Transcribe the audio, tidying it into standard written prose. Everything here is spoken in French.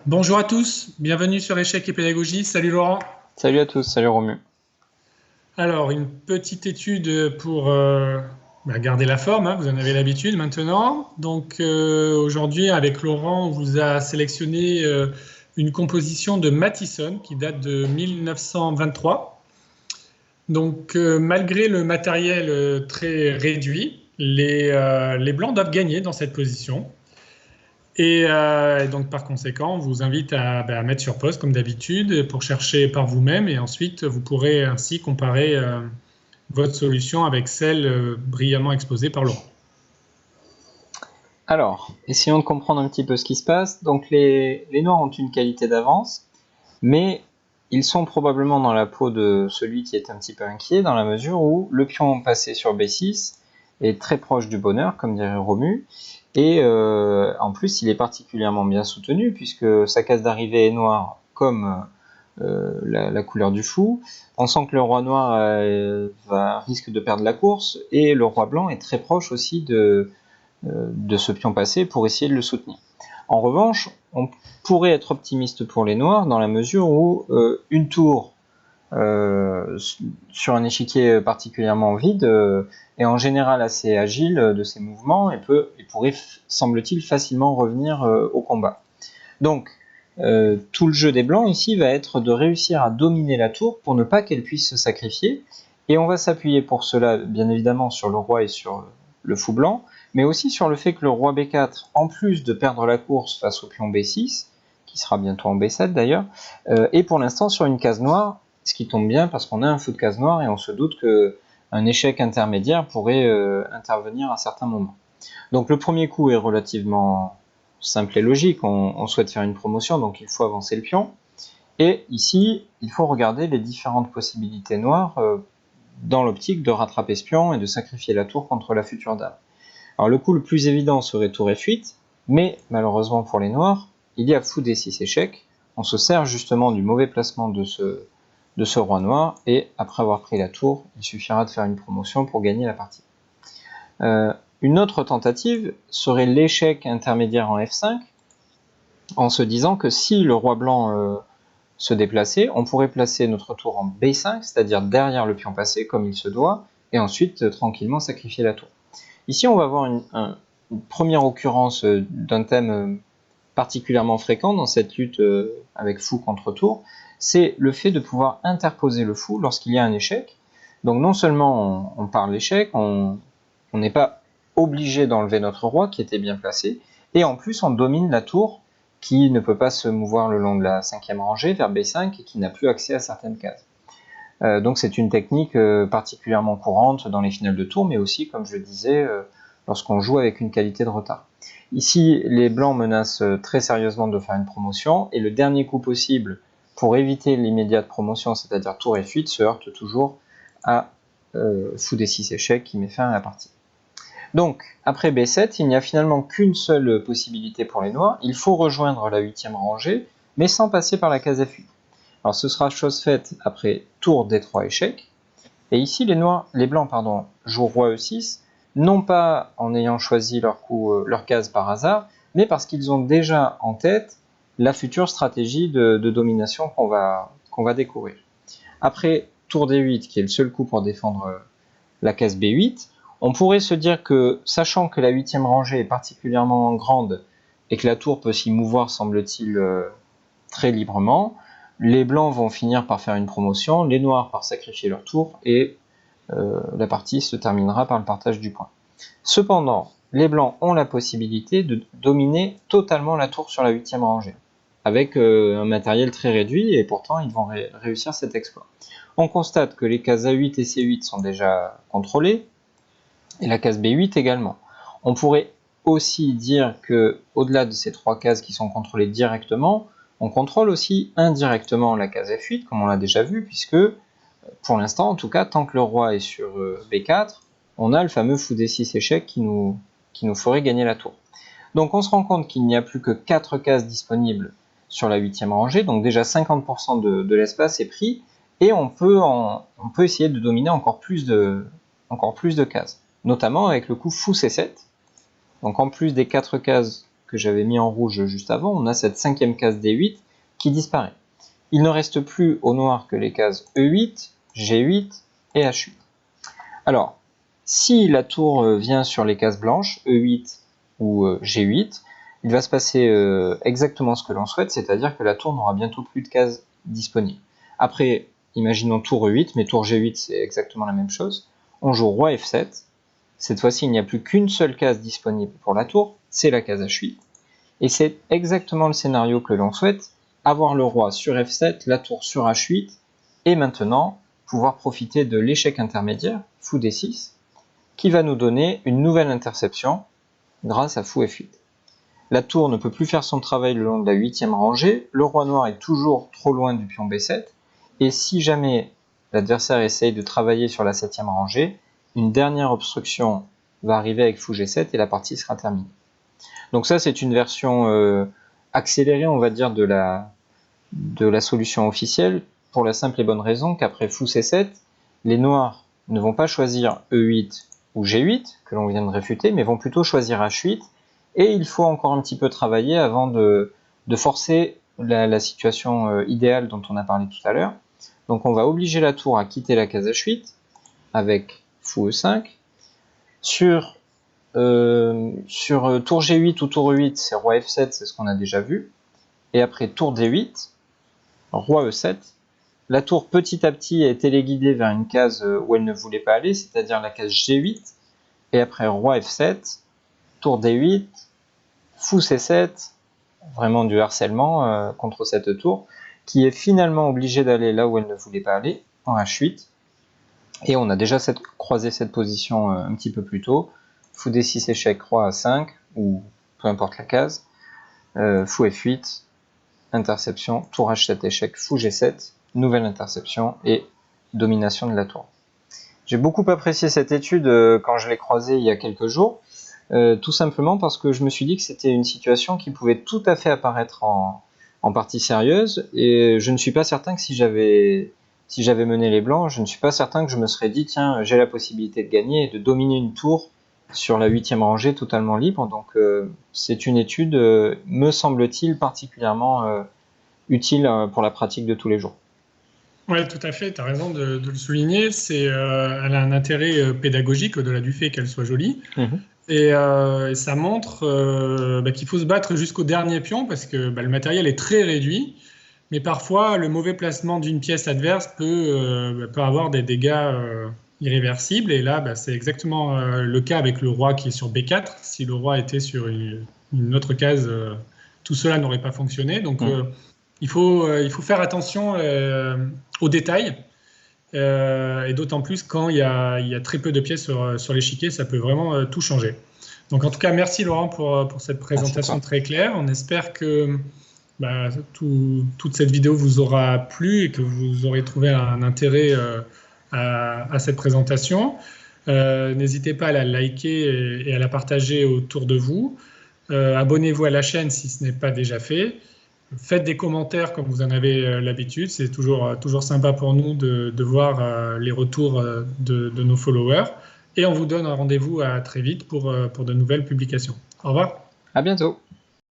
Bonjour à tous, bienvenue sur Échecs et Pédagogie. Salut Laurent. Salut à tous, salut Romu. Alors, une petite étude pour garder la forme, hein, vous en avez l'habitude maintenant. Donc, aujourd'hui, avec Laurent, on vous a sélectionné une composition de Mathison qui date de 1923. Donc, malgré le matériel très réduit, les Blancs doivent gagner dans cette position. Et donc, par conséquent, on vous invite à mettre sur pause, comme d'habitude, pour chercher par vous-même. Et ensuite, vous pourrez ainsi comparer votre solution avec celle brillamment exposée par Laurent. Alors, essayons de comprendre un petit peu ce qui se passe. Donc les noirs ont une qualité d'avance, mais ils sont probablement dans la peau de celui qui est un petit peu inquiet, dans la mesure où le pion passé sur B6 est très proche du bonheur, comme dirait Romu, et en plus il est particulièrement bien soutenu, puisque sa case d'arrivée est noire comme la couleur du fou. On sent que le roi noir risque de perdre la course, et le roi blanc est très proche aussi de ce pion passé pour essayer de le soutenir. En revanche, on pourrait être optimiste pour les noirs dans la mesure où une tour sur un échiquier particulièrement vide est en général assez agile de ses mouvements et pourrait, semble-t-il, facilement revenir au combat. Donc, tout le jeu des blancs ici va être de réussir à dominer la tour pour ne pas qu'elle puisse se sacrifier, et on va s'appuyer pour cela bien évidemment sur le roi et sur le fou blanc, mais aussi sur le fait que le roi B4, en plus de perdre la course face au pion B6, qui sera bientôt en B7 d'ailleurs, est pour l'instant sur une case noire, ce qui tombe bien parce qu'on a un fou de case noire et on se doute qu'un échec intermédiaire pourrait intervenir à certains moments. Donc le premier coup est relativement simple et logique, on souhaite faire une promotion, donc il faut avancer le pion. Et ici, il faut regarder les différentes possibilités noires dans l'optique de rattraper ce pion et de sacrifier la tour contre la future dame. Alors le coup le plus évident serait tour F8, mais malheureusement pour les noirs, il y a fou D6 échec. On se sert justement du mauvais placement de ce roi noir, et après avoir pris la tour, il suffira de faire une promotion pour gagner la partie. Une autre tentative serait l'échec intermédiaire en F5, en se disant que si le roi blanc se déplaçait, on pourrait placer notre tour en B5, c'est-à-dire derrière le pion passé, comme il se doit, et ensuite tranquillement sacrifier la tour. Ici, on va voir une première occurrence d'un thème particulièrement fréquent dans cette lutte avec fou contre tour, c'est le fait de pouvoir interposer le fou lorsqu'il y a un échec. Donc non seulement on part l'échec, on n'est pas obligé d'enlever notre roi qui était bien placé, et en plus on domine la tour qui ne peut pas se mouvoir le long de la cinquième rangée vers B5 et qui n'a plus accès à certaines cases. Donc c'est une technique particulièrement courante dans les finales de tour, mais aussi, comme je le disais, lorsqu'on joue avec une qualité de retard. Ici, les blancs menacent très sérieusement de faire une promotion, et le dernier coup possible pour éviter l'immédiate promotion, c'est-à-dire tour F8, se heurte toujours à fou D6 échec qui met fin à la partie. Donc, après B7, il n'y a finalement qu'une seule possibilité pour les noirs, il faut rejoindre la 8e rangée, mais sans passer par la case F8. Alors ce sera chose faite après tour D3 échec, et ici les blancs jouent roi E6, non pas en ayant choisi leur case par hasard, mais parce qu'ils ont déjà en tête la future stratégie de domination qu'on va découvrir. Après tour D8, qui est le seul coup pour défendre la case B8, on pourrait se dire que, sachant que la 8e rangée est particulièrement grande et que la tour peut s'y mouvoir, semble-t-il, très librement, les blancs vont finir par faire une promotion, les noirs par sacrifier leur tour, et la partie se terminera par le partage du point. Cependant, les blancs ont la possibilité de dominer totalement la tour sur la 8e rangée, avec un matériel très réduit, et pourtant ils vont réussir cet exploit. On constate que les cases A8 et C8 sont déjà contrôlées, et la case B8 également. On pourrait aussi dire que, au-delà de ces trois cases qui sont contrôlées directement, on contrôle aussi indirectement la case F8, comme on l'a déjà vu, puisque, pour l'instant en tout cas, tant que le roi est sur B4, on a le fameux fou D6 échec qui nous ferait gagner la tour. Donc on se rend compte qu'il n'y a plus que 4 cases disponibles sur la 8e rangée, donc déjà 50% de l'espace est pris, et on peut essayer de dominer encore plus de cases, notamment avec le coup fou C7. Donc en plus des 4 cases que j'avais mis en rouge juste avant, on a cette 5e case D8 qui disparaît. Il ne reste plus au noir que les cases E8, G8 et H8. Alors, si la tour vient sur les cases blanches, E8 ou G8, il va se passer exactement ce que l'on souhaite, c'est-à-dire que la tour n'aura bientôt plus de cases disponibles. Après, imaginons tour E8, mais tour G8 c'est exactement la même chose. On joue roi F7. Cette fois-ci, il n'y a plus qu'une seule case disponible pour la tour, c'est la case H8. Et c'est exactement le scénario que l'on souhaite, avoir le roi sur F7, la tour sur H8, et maintenant pouvoir profiter de l'échec intermédiaire, fou D6, qui va nous donner une nouvelle interception grâce à fou F8. La tour ne peut plus faire son travail le long de la 8e rangée, le roi noir est toujours trop loin du pion B7, et si jamais l'adversaire essaye de travailler sur la 7e rangée, une dernière obstruction va arriver avec fou G7 et la partie sera terminée. Donc ça c'est une version accélérée, on va dire, de la solution officielle, pour la simple et bonne raison qu'après fou C7, les noirs ne vont pas choisir E8 ou G8, que l'on vient de réfuter, mais vont plutôt choisir H8, et il faut encore un petit peu travailler avant de forcer la situation idéale dont on a parlé tout à l'heure. Donc on va obliger la tour à quitter la case H8, avec fou E5. Sur tour G8 ou tour E8, c'est roi F7, c'est ce qu'on a déjà vu. Et après tour D8, roi E7, la tour petit à petit est téléguidée vers une case où elle ne voulait pas aller, c'est-à-dire la case G8. Et après roi F7, tour D8, fou C7, vraiment du harcèlement contre cette tour, qui est finalement obligée d'aller là où elle ne voulait pas aller, en H8. Et on a déjà croisé cette position un petit peu plus tôt. Fou D6 échec, roi A5, ou peu importe la case. Fou F8, interception, tour H7 échec, fou G7, nouvelle interception et domination de la tour. J'ai beaucoup apprécié cette étude quand je l'ai croisée il y a quelques jours, tout simplement parce que je me suis dit que c'était une situation qui pouvait tout à fait apparaître en partie sérieuse, et je ne suis pas certain que si j'avais mené les blancs, je ne suis pas certain que je me serais dit tiens, j'ai la possibilité de gagner et de dominer une tour sur la 8e rangée totalement libre. Donc c'est une étude, me semble-t-il, particulièrement utile pour la pratique de tous les jours. Oui, tout à fait, tu as raison de le souligner. Elle a un intérêt pédagogique au-delà du fait qu'elle soit jolie. Et ça montre qu'il faut se battre jusqu'au dernier pion parce que le matériel est très réduit. Mais parfois, le mauvais placement d'une pièce adverse peut avoir des dégâts irréversibles. Et là, c'est exactement le cas avec le roi qui est sur B4. Si le roi était sur une autre case, tout cela n'aurait pas fonctionné. Donc, il faut faire attention aux détails. Et d'autant plus quand il y a très peu de pièces sur l'échiquier, ça peut vraiment tout changer. Donc, en tout cas, merci Laurent pour cette présentation très claire. On espère que toute cette vidéo vous aura plu et que vous aurez trouvé un intérêt à cette présentation. N'hésitez pas à la liker et à la partager autour de vous. Abonnez-vous à la chaîne si ce n'est pas déjà fait. Faites des commentaires comme vous en avez l'habitude. C'est toujours sympa pour nous de voir les retours de nos followers. Et on vous donne un rendez-vous à très vite pour de nouvelles publications. Au revoir. À bientôt.